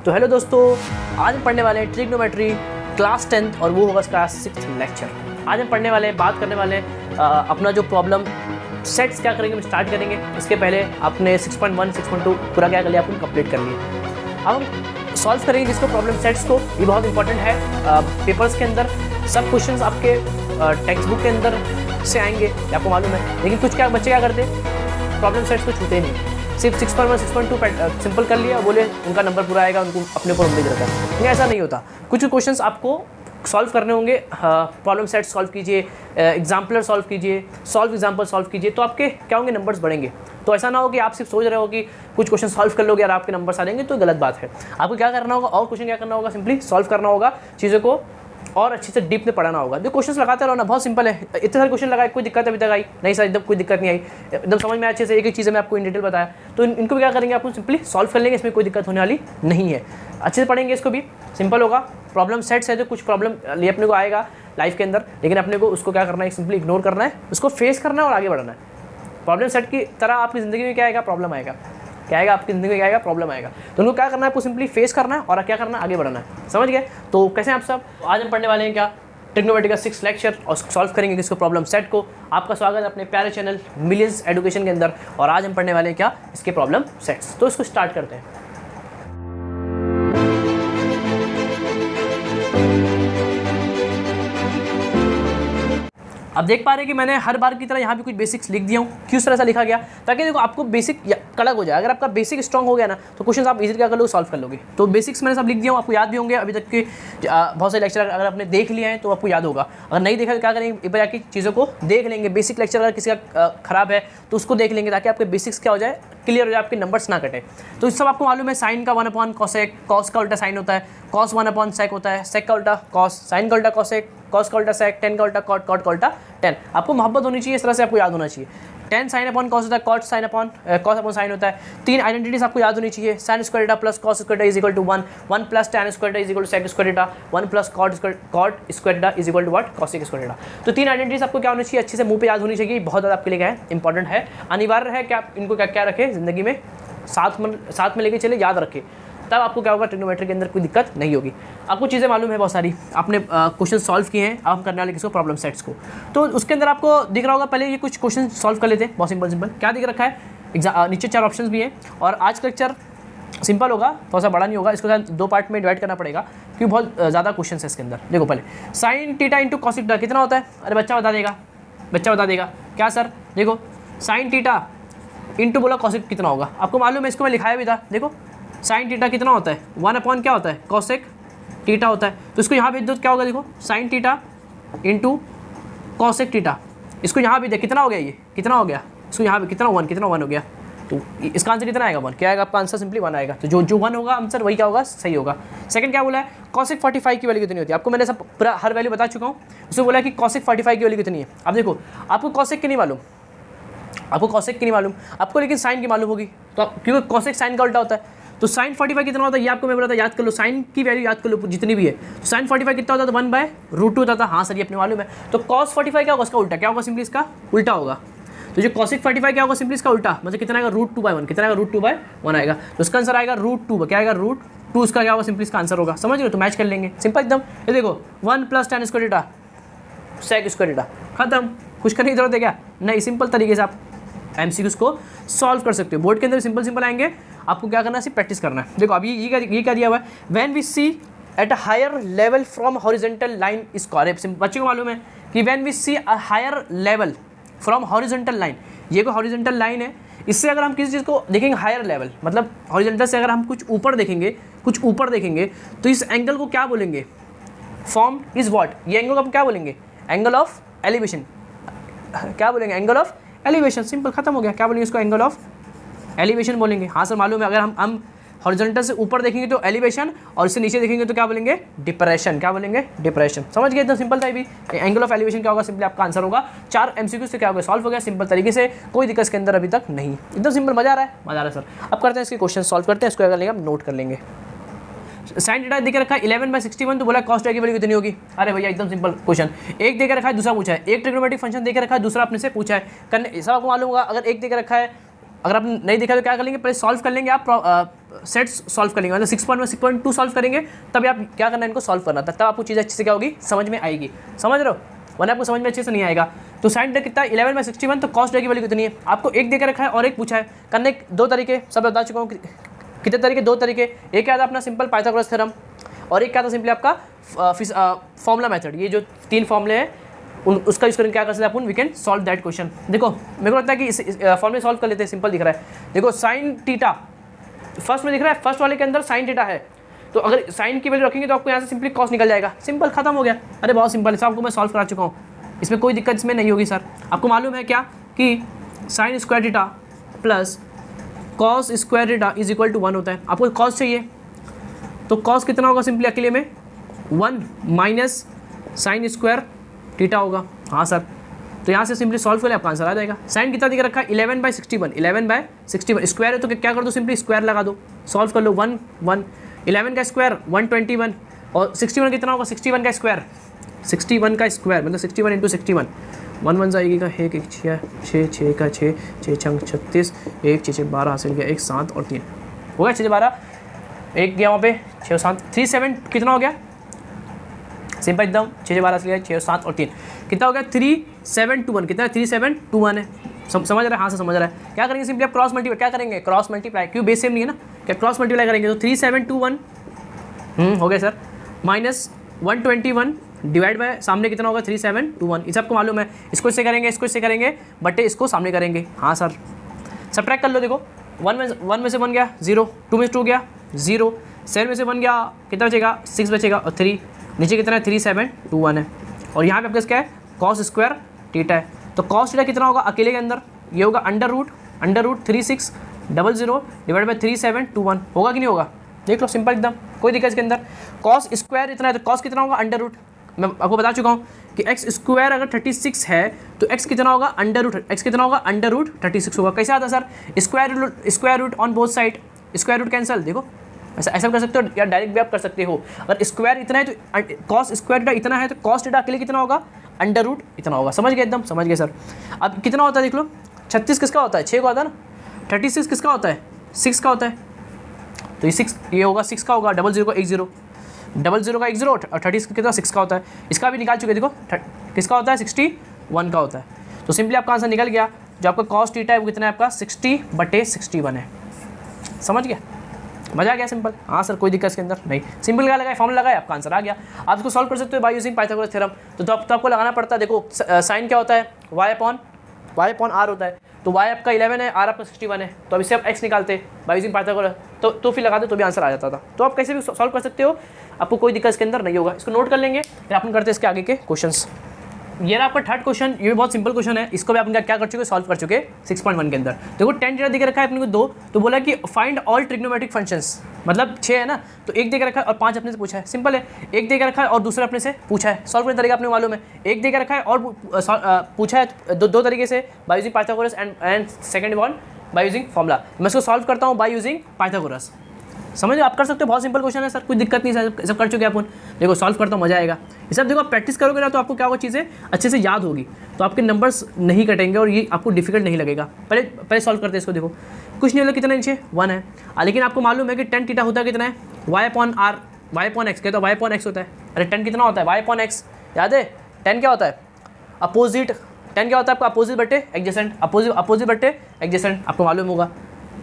तो हेलो दोस्तों, आज हम पढ़ने वाले हैं ट्रिग्नोमेट्री क्लास 10th और वो होगा क्लास 6th लेक्चर। आज हम पढ़ने वाले हैं, बात करने वाले हैं अपना जो प्रॉब्लम सेट्स क्या करेंगे, हम स्टार्ट करेंगे। इसके पहले आपने 6.1 6.2 पूरा क्या कर लिया, आपने कंप्लीट कर लिया। अब हम सॉल्व करेंगे जिसको प्रॉब्लम सेट्स को। ये बहुत इंपॉर्टेंट है, पेपर्स के अंदर सब क्वेश्चंस आपके टेक्स्ट बुक के अंदर से आएंगे, आपको मालूम है। लेकिन कुछ क्या बच्चे क्या करते हैं, प्रॉब्लम सेट्स को छूते नहीं, सिर्फ 6.1 6.2 सिंपल कर लिया, बोले उनका नंबर पूरा आएगा, उनको अपने ऊपर उम्मीद रहता है। लेकिन ऐसा नहीं होता, कुछ क्वेश्चंस आपको सॉल्व करने होंगे। प्रॉब्लम सेट सॉल्व कीजिए, एग्जाम्पलर सॉल्व कीजिए, सॉल्व एग्जाम्पल सॉल्व कीजिए, तो आपके क्या होंगे, नंबर्स बढ़ेंगे। तो ऐसा ना हो कि आप सिर्फ सोच रहे हो कि कुछ क्वेश्चन सॉल्व कर लोगे और आपके नंबर्स आ जाएंगे, तो गलत बात है। आपको क्या करना होगा, और क्वेश्चन क्या करना होगा, सिंपली सॉल्व करना होगा, चीज़ों को और अच्छे से डीप में पढ़ाना होगा। जो क्वेश्चंस लगाते रहो ना, बहुत सिंपल है। इतने सारे क्वेश्चन लगाए, कोई दिक्कत अभी तक आई नहीं सर, एकदम कोई दिक्कत नहीं आई, एकदम समझ में अच्छे से एक एक चीज़ मैं आपको इन डिटेल बताया। तो इनको भी क्या करेंगे, आपको सिंपली सॉल्व कर लेंगे, इसमें कोई दिक्कत होने वाली नहीं है। अच्छे से पढ़ेंगे, इसको भी सिंपल होगा। प्रॉब्लम सेट्स है, जो कुछ प्रॉब्लम ये अपने को आएगा लाइफ के अंदर, लेकिन अपने को उसको क्या करना है, सिंपली इग्नोर करना है, उसको फेस करना है और आगे बढ़ना है। प्रॉब्लम सेट की तरह आपकी ज़िंदगी में क्या आएगा, प्रॉब्लम आएगा। क्या आएगा आपकी ज़िंदगी में, क्या आएगा, प्रॉब्लम आएगा। तो उनको क्या करना है, आपको सिंपली फेस करना है और क्या करना है, आगे बढ़ना है। समझ गए? तो कैसे आप सब, आज हम पढ़ने वाले हैं क्या, ट्रिग्नोमेट्री का 6th लेक्चर, और सॉल्व करेंगे किसको, प्रॉब्लम सेट को। आपका स्वागत है अपने प्यारे चैनल मिलियंस एजुकेशन के अंदर। और आज हम पढ़ने वाले हैं क्या, इसके प्रॉब्लम सेट्स। तो इसको स्टार्ट करते हैं। अब देख पा रहे हैं कि मैंने हर बार की तरह यहाँ भी कुछ बेसिक्स लिख दिया हूँ। क्यों इस तरह से लिखा गया, ताकि देखो आपको बेसिक कड़क हो जाए। अगर आपका बेसिक स्ट्रॉन्ग हो गया ना, तो क्वेश्चन आप इजीली क्या कर लो, सॉल्व कर लोगे। तो बेसिक्स मैंने सब लिख दिया हूँ, आपको याद भी होंगे। अभी तक के बहुत सारे लेक्चर अगर आपने देख लिए हैं तो आपको याद होगा। अगर नहीं देखा तो क्या करेंगे, एक बार की चीज़ों को देख लेंगे। बेसिक लेक्चर अगर किसी का खराब है तो उसको देख लेंगे, ताकि आपके बेसिक्स क्या हो जाए, क्लियर हो जाए, आपके नंबर्स ना कटे। तो इस सब आपको मालूम है, साइन का 1 कॉसेक, कॉस का उल्टा साइन होता है, कॉस 1 सेक होता है, सेक का उल्टा कॉस, साइन का उल्टा कॉसेक, कॉस का उल्टा सेक, टेन का उल्टा कॉट, कॉट का उल्टा टेन। आपको मोहब्बत होनी चाहिए, इस तरह से आपको याद होना चाहिए। टेन साइन अपॉन कॉस होता है, cot sine upon cos upon sine होता है। 3 आइडेंटिटीज आपको याद होनी चाहिए। Sine square theta plus cos square theta is equal to 1, 1 plus tan square theta is equal to sec square theta, 1 plus cot square theta is equal to what, cosec square theta. तो 3 identities आपको क्या होनी चाहिए, अच्छे से मुंह पे याद होनी चाहिए। बहुत ज़्यादा आपके लिए क्या है, इंपॉर्टेंट है, अनिवार्य है कि आप इनको क्या क्या रखें ज़िंदगी में, साथ में लेके चले, याद रखें, तब आपको क्या होगा, ट्रिग्नोमेट्री के अंदर कोई दिक्कत नहीं होगी। आपको चीज़ें मालूम है बहुत सारी, आपने क्वेश्चन सॉल्व किए हैं। अब हम करने वाले किसको, प्रॉब्लम सेट्स को। तो उसके अंदर आपको दिख रहा होगा, पहले ये कुछ क्वेश्चन सॉल्व कर लेते हैं, बहुत सिंपल। क्या दिख रखा है, नीचे 4 ऑप्शंस भी हैं। और आज का लेक्चर सिंपल होगा, थोड़ा सा बड़ा नहीं होगा, इसको 2 पार्ट में डिवाइड करना पड़ेगा, क्योंकि बहुत ज़्यादा क्वेश्चन है इसके अंदर। देखो पहले, sine theta into cos theta कितना होता है, अरे बच्चा बता देगा क्या सर। देखो साइन थीटा इंटू बोला कॉसेक कितना होगा, आपको मालूम है, इसको मैं लिखाया भी था। देखो साइन थीटा कितना होता है, 1 अपॉन क्या होता है, कॉसेक थीटा होता है। तो इसको यहाँ भेज दो, क्या होगा, देखो sine theta into cosec theta. इसको यहाँ भी दे, कितना हो गया, ये कितना हो गया, इसको यहाँ भी कितना 1 हो गया। तो इसका आंसर कितना आएगा, 1। क्या आएगा आपका आंसर, सिंपली 1 आएगा। तो जो 1 होगा आंसर, वही क्या होगा, सही होगा। सेकंड क्या बोला है, कॉसेक 45 की वैल्यू कितनी होती है, आपको मैंने सब पूरा हर वैल्यू बता चुका हूँ। उसमें बोला कि कॉसेक 45 की वैल्यू कितनी है। अब देखो, आपको कॉसेक की नहीं मालूम, आपको लेकिन साइन की मालूम होगी। तो क्योंकि कॉसेक साइन का उल्टा होता है, तो साइन 45 कितना होता है, ये आपको मैं बोला था, याद कर लो, साइन की वैल्यू याद कर लो जितनी भी है। तो साइन 45 कितना होता है, तो 1/√2 होता था। हाँ सर, ये अपने मालूम है। तो कॉस 45 क्या होगा, उसका उल्टा क्या होगा, सिंपली इसका उल्टा होगा। तो जो कॉसेक 45 क्या होगा, सिंपली इसका उल्टा, मतलब कितना आएगा, √2/1, कितना आएगा, √2/1 आएगा। तो इसका आंसर आएगा √2, क्या आएगा, √2, उसका क्या होगा, सिंपली इसका आंसर होगा। समझ रहे हो, तो मैच कर लेंगे, सिंपल एकदम। ये देखो 1 plus tan square theta sec square theta, खत्म। कुछ करने की जरूरत है क्या, नहीं। सिंपल तरीके से आप एमसीक्यूज को सॉल्व कर सकते हो। बोर्ड के अंदर सिंपल आएंगे, आपको क्या करना है, सिर्फ प्रैक्टिस करना है। देखो अभी ये क्या दिया हुआ है, when we see at a higher level from horizontal line is correct. बच्चों को मालूम है कि when we see a higher level from horizontal line, ये कोई हॉरिजॉन्टल लाइन है, इससे अगर हम किसी चीज़ को देखेंगे हायर लेवल, मतलब हॉरिजॉन्टल से अगर हम कुछ ऊपर देखेंगे, तो इस एंगल को क्या बोलेंगे, फॉर्म इज व्हाट, ये एंगल को हम क्या बोलेंगे, एंगल ऑफ एलिवेशन। क्या बोलेंगे, एंगल ऑफ एलिवेशन। सिंपल, खत्म हो गया। क्या बोलेंगे इसको, एंगल ऑफ एलिवेशन बोलेंगे। हाँ सर मालूम है, अगर हम हॉरिजॉन्टल से ऊपर देखेंगे तो एलिवेशन, और इससे नीचे देखेंगे तो क्या बोलेंगे, डिप्रेशन। क्या बोलेंगे, डिप्रेशन। समझ गए, एकदम सिंपल था भी। एंगल ऑफ एलिवेशन क्या होगा, सिंपली आपका आंसर होगा। 4 एमसीक्यू से क्या होगा, सॉल्व हो गया सिंपल तरीके से, कोई दिक्कत इसके अंदर अभी तक नहीं। एकदम सिंपल, मजा आ रहा है सर। अब करते हैं इसके क्वेश्चन सॉल्व करते हैं, इसको अगर लेंगे हम नोट कर लेंगे। साइन थीटा देके रखा है 11/61, तो बोला कॉस थीटा की वैल्यू कितनी होगी। अरे भैया एकदम सिंपल क्वेश्चन, एक देके रखा है, दूसरा पूछा है। एक ट्रिग्नोमेट्रिक फंक्शन देके रखा है, दूसरा अपने से पूछा है। करने सब आपको मालूम होगा। अगर एक देके रखा है, अगर आप नहीं देखा तो क्या कर लेंगे, पहले सॉल्व कर लेंगे आप सेट्स सॉल्व करेंगे, मतलब 6.1 6.2 सॉल्व करेंगे, तब आप क्या करना है, इनको सॉल्व करना था, तब आपको चीज़ अच्छे से क्या होगी, समझ में आएगी। समझ रहे हो, वरना आपको समझ में अच्छे से नहीं आएगा। तो साइन डे कितना है 11/61, तो कॉस डे की वैल्यू कितनी है, आपको एक दे के रखा है और एक पूछा है। करने दो तरीके सब बता चुका हूँ, कितने तरीके, दो तरीके। एक क्या था अपना सिंपल पाइथागोरस थ्योरम, और एक क्या था सिंपली आपका फॉर्मूला मेथड। ये जो 3 फॉर्मूले हैं उसका यूज़ करके क्या कर सकते हैं अपन, we can solve that question. देखो मेरे को लगता है कि इस फॉर्मूले सॉल्व कर लेते हैं, सिंपल दिख रहा है। देखो साइन थीटा फर्स्ट में दिख रहा है, फर्स्ट वाले के अंदर साइन थीटा है, तो अगर साइन की वैल्यू रखेंगे तो आपको यहाँ से सिंपली कॉस निकल जाएगा, सिंपल खत्म हो गया। अरे बहुत सिंपल है सर, आपको मैं सॉल्व करा चुका हूँ, इसमें कोई दिक्कत इसमें नहीं होगी सर। आपको मालूम है क्या कि sine square theta plus cos square theta is equal to 1 होता है। आपको कॉस चाहिए तो कॉस कितना होगा, सिंपली अकेले में 1 माइनस साइन स्क्वायर थीटा होगा। हाँ सर, तो यहाँ से सिंपली सॉल्व कर ले, आपका आंसर आ जाएगा। साइन कितना दिख रखा है 11/61, 11/61 स्क्वायर है तो क्या कर दो, सिंपली स्क्वायर लगा दो, सॉल्व कर लो। 1 1 11 का स्क्वायर 121, और 61 कितना होगा, 61 का स्क्वायर, 61 का स्क्वायर मतलब 61 इंटू 61, 1 1 जाएगी का 1 1 6 6 का 6 6 छंग 36, 1 6 6 12 हासिल गया, 1 7 और 3 हो गया 6 12, एक गया वहाँ पे 6 7 3 7 कितना हो गया, सिंपल एकदम 6 12 हासिल गया, 6 7 और 3 कितना हो गया 3 7 2 1, कितना है 3 7 2 1 है। समझ रहा है, हाँ से समझ रहा है। क्या करेंगे सिंपली आप क्रॉस मल्टीप्लाई, क्या करेंगे क्रॉस मल्टीप्लाई, क्यों बेस सेम नहीं है ना, क्या क्रॉस मल्टीप्लाई करेंगे तो 3 7 2 1 हो गया सर, माइनस 121 डिवाइड बाय सामने कितना होगा 3 7 2 1, इसे आपको मालूम है। इसको इससे करेंगे, इसको इससे करेंगे, बटे इसको सामने करेंगे। हाँ सर, सब्ट्रैक्ट कर लो। देखो 1 में से 1 गया 0, 2 में से 2 गया 0, 7 में से 1 गया कितना बचेगा 6 बचेगा, और 3 नीचे कितना है 3 7 2 1 है। और यहाँ पे आपका क्या है कॉस स्क्वायर थीटा है, तो कॉस थीटा कितना होगा अकेले के अंदर, ये होगा अंडर रूट 3600 डिवाइड बाई 3 7 2 1, होगा कि नहीं होगा, देख लो सिंपल एकदम, कोई दिक्कत इसके अंदर। कॉस स्क्वायर इतना है तो कॉस कितना होगा अंडर रूट, मैं आपको बता चुका हूँ कि एक्स स्क्वायर अगर 36 है तो एक्स कितना होगा अंडर रूट, एक्स कितना होगा अंडर रूट 36 होगा। कैसे आता sir, square root on both side, square root cancel. देखो ऐसा कर सकते हो या डायरेक्ट भी आप कर सकते हो। अगर स्क्वायर इतना है तो कॉस स्क्वायर थीटा इतना है तो कॉस थीटा अकेले कितना होगा अंडर रूट इतना होगा। समझ गए एकदम, समझ गए सर। अब कितना होता है देख लो, 36 किसका होता है 6 का होता है ना, 36 किसका होता है 6 का होता है, तो ये 6 ये होगा 6 का होगा, 00 का 10 00 का 10 और 30 कितना 6 का होता है। इसका भी निकाल चुके, देखो किसका होता है 61 का होता है। तो सिंपली आपका आंसर निकल गया, जो आपका कॉस थीटा है वो कितना है आपका 60/61 है। समझ गया, मजा आ गया सिंपल। हाँ सर कोई दिक्कत इसके अंदर नहीं, सिंपल क्या लगाए फॉर्मूला लगाए आपका आंसर आ गया। आप इसको सॉल्व कर सकते हो बाय यूजिंग पाइथागोरस थ्योरम। तो आपको लगाना पड़ता है, देखो साइन क्या होता है y अपॉन r होता है, तो y आपका 11 है, r आपका 61 है, तो अब इससे आप x निकालते बाय यूजिंग पाइथागोरस, तो फिर लगाते तो भी आंसर आ जाता था। तो आप कैसे भी सॉल्व कर सकते हो, आपको कोई दिक्कत इसके अंदर नहीं होगा। इसको नोट कर लेंगे, फिर अपन करते हैं इसके आगे के क्वेश्चंस। ये रहा आपका थर्ड क्वेश्चन, ये भी बहुत सिंपल क्वेश्चन है, इसको भी अपन क्या कर चुके सॉल्व कर चुके 6.1 के अंदर। देखो 10 थीटा दिख रखा है अपने को 2, तो बोला कि फाइंड ऑल ट्रिग्नोमेट्रिक फंक्शंस, मतलब 6 है ना, तो एक देख रखा है और 5 अपने से पूछा है। सिंपल है, एक देख रखा है और दूसरा अपने से पूछा है। सॉल्व करने तरीका अपने मालूम है, एक देख रखा है और पूछा है दो तरीके से, by using Pythagoras and second one by using formula. मैं इसको सॉल्व करता हूँ बाय यूजिंग पाइथागोरस। समझ आप कर सकते हो, बहुत सिंपल क्वेश्चन है सर, कोई दिक्कत नहीं सर, सब कर चुके हैं अपन। देखो सॉल्व करता हूँ, मजा आएगा। ये सब देखो आप प्रैक्टिस करोगे ना तो आपको क्या होगा, चीज़ें अच्छे से याद होगी, तो आपके नंबर्स नहीं कटेंगे और ये आपको डिफिकल्ट नहीं लगेगा। पहले सॉल्व करते हैं इसको। देखो कुछ नहीं होगा, कितना नीचे 1 है, लेकिन आपको मालूम है कि 10 थीटा होता है कितना है y अपॉन x, कहते हैं y अपॉन x होता है। अरे 10 कितना होता है y अपॉन x, याद है 10 क्या होता है अपोजिट, 10 क्या होता है आपका अपोजिट बटे एडजेसेंट, अपोजिट बटे एडजेसेंट, आपको मालूम होगा।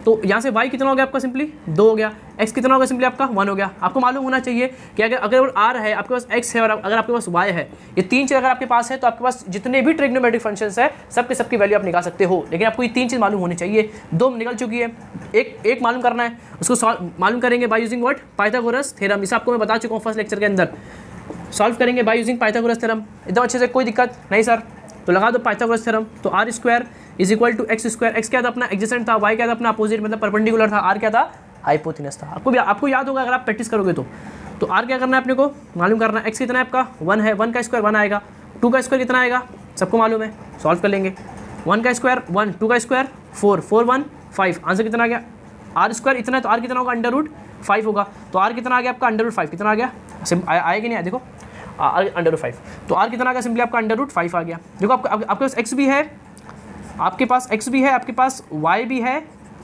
तो यहाँ से y कितना हो गया आपका सिंपली 2 हो गया, x कितना होगा सिंपली आपका 1 हो गया। आपको मालूम होना चाहिए कि अगर r है, आपके पास x है और अगर आपके पास y है, ये 3 चीज़ अगर आपके पास है तो आपके पास जितने भी ट्रिग्नोमेट्रिक फंक्शंस है सबकी वैल्यू आप निकाल सकते हो। लेकिन आपको ये 3 चीज़ मालूम होनी चाहिए, 2 निकल चुकी है, एक मालूम करना है, उसको मालूम करेंगे by using what Pythagoras theorem. इसे आपको मैं बता चुका हूँ फर्स्ट लेक्चर के अंदर। सॉल्व करेंगे बाय यूजिंग पाइथागोरस थ्योरम एकदम अच्छे से, कोई दिक्कत नहीं सर। तो लगा दो पाइथागोरस थ्योरम, तो r square is equal to x square, x क्या था अपना एडजेसेंट था, y क्या था अपना अपोजिट मतलब परपेंडिकुलर था, r क्या था हाइपोथिनस था। आपको याद होगा अगर आप प्रैक्टिस करोगे तो r क्या करना है अपने को मालूम करना है। x कितना है आपका 1 है, 1 का स्क्वायर 1 आएगा, 2 का स्क्वायर कितना आएगा सबको मालूम है, सॉल्व कर लेंगे। 1 का स्क्वायर 1, 2 का स्क्वायर 4, 4 1 5, आंसर कितना आ गया r स्क्वायर इतना है तो r कितना होगा अंडर रूट 5 होगा, तो r कितना आ गया आपका अंडर रूट 5, कितना आ गया आएगा नहीं, देखो अंडर रूट 5, तो r कितना आ गया सिंपली आपका अंडर रूट 5 आ गया। देखो आपके पास x भी है, आपके पास x भी है, आपके पास y भी है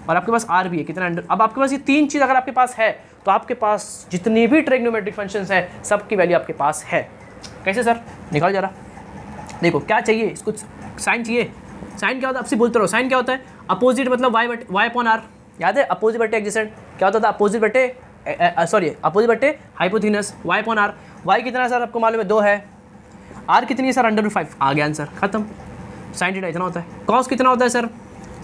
और आपके पास आर भी है, कितना अंडर। अब आपके पास ये तीन चीज़ अगर आपके पास है तो आपके पास जितने भी ट्रिग्नोमेट्रिक फंक्शंस है सबकी वैल्यू आपके पास है। कैसे सर, निकाल जरा। देखो क्या चाहिए इसको, साइन चाहिए। साइन क्या होता है, आपसे बोलते रहो, साइन क्या होता है, अपोजिट मतलब वाई अपॉन आर, याद है, अपोजिट बटे एडजेसेंट क्या होता था, अपोजिट बटे अपोजिट बटे हाइपोथेनस, वाई अपॉन आर। वाई कितना है सर आपको मालूम है 2 है, आर कितनी है सर √5, आ गया आंसर खत्म। साइन थीटा इतना होता है। कॉस कितना होता है सर,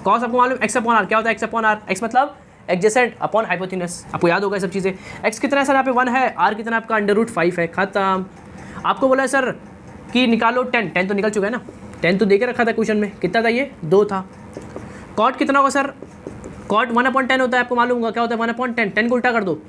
कॉस आपको मालूम एक्स अपॉन आर, क्या होता है एक्स अपॉन आर, एक्स मतलब एडजेसेंट अपॉन हाइपोथेनस, आपको याद होगा ये सब चीज़ें। एक्स कितना है सर यहाँ पे 1 है, आर कितना आपका √5 है, खत्म। आपको बोला है सर कि निकालो 10 तो निकल चुका है ना, 10 तो दे के रखा था क्वेश्चन में, कितना था ये 2 था। कॉट कितना होगा सर, कॉट 1/10 होता है, आपको मालूम होगा क्या होता है 1/10, 10 को उल्टा कर दो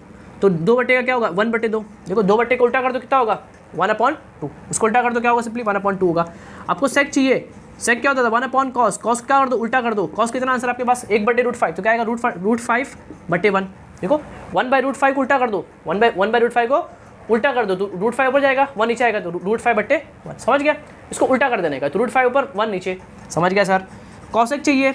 तो 2 बटे का क्या होगा 1/2, देखो 2 बटे को उल्टा कर दो कितना होगा 1/2, उसको उल्टा कर दो क्या होगा सिंपली 1/2 होगा। आपको सेक चाहिए, सेक क्या होता था 1/cos, कॉस क्या कर दो उल्टा कर दो, कॉस कितना आंसर आपके पास 1/√5, तो क्या आएगा √5/1, देखो 1/√5 को उल्टा कर दो, 1/√5 को उल्टा कर दो तो √5 ऊपर जाएगा 1 नीचे आएगा तो √5/1, समझ गया, इसको उल्टा कर देने का तो √5 ऊपर 1 नीचे, समझ गया सर। कॉसेक चाहिए,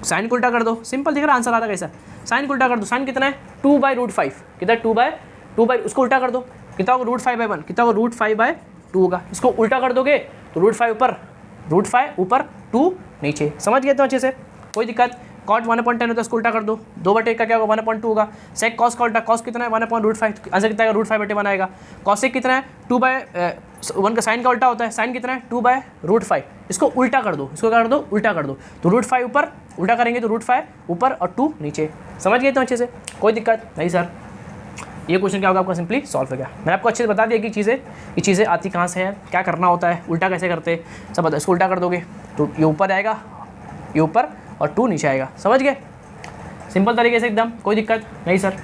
साइन को उल्टा कर दो, सिंपल दिख रहा आंसर आ रहा कैसा, साइन को उल्टा कर दो, साइन कितना है 2/√5, कितना 2/2 उसको उल्टा कर दो कितना होगा √5/1, कितना होगा √5/2 होगा, इसको उल्टा कर दोगे तो √5 ऊपर 2 नीचे, समझ गए तो अच्छे से, कोई दिक्कत। कॉट 1/10 होता है उसको उल्टा कर दो, 2 बटे का क्या होगा 1/2 होगा। सेक कॉस का उल्टा, कॉस कितना है 1/√5, आंसर कितना आएगा √5/1 आएगा। कॉसेक कितना है 2/1 का साइन का उल्टा होता है, साइन कितना है 2/√5, इसको उल्टा कर दो, इसको क्या कर दो उल्टा कर दो तो √5 ऊपर उल्टा करेंगे तो √5 ऊपर और 2 नीचे, समझ गए तो अच्छे से, कोई दिक्कत नहीं सर। ये क्वेश्चन क्या होगा आपका सिंपली सॉल्व हो गया। मैंने आपको अच्छे से बता दिया कि ये चीज़ें आती कहाँ से हैं, क्या करना होता है, उल्टा कैसे करते हैं सब बता। इसको उल्टा कर दोगे तो ये ऊपर आएगा, ये ऊपर और 2 नीचे आएगा, समझ गए, सिंपल तरीके से एकदम, कोई दिक्कत नहीं सर।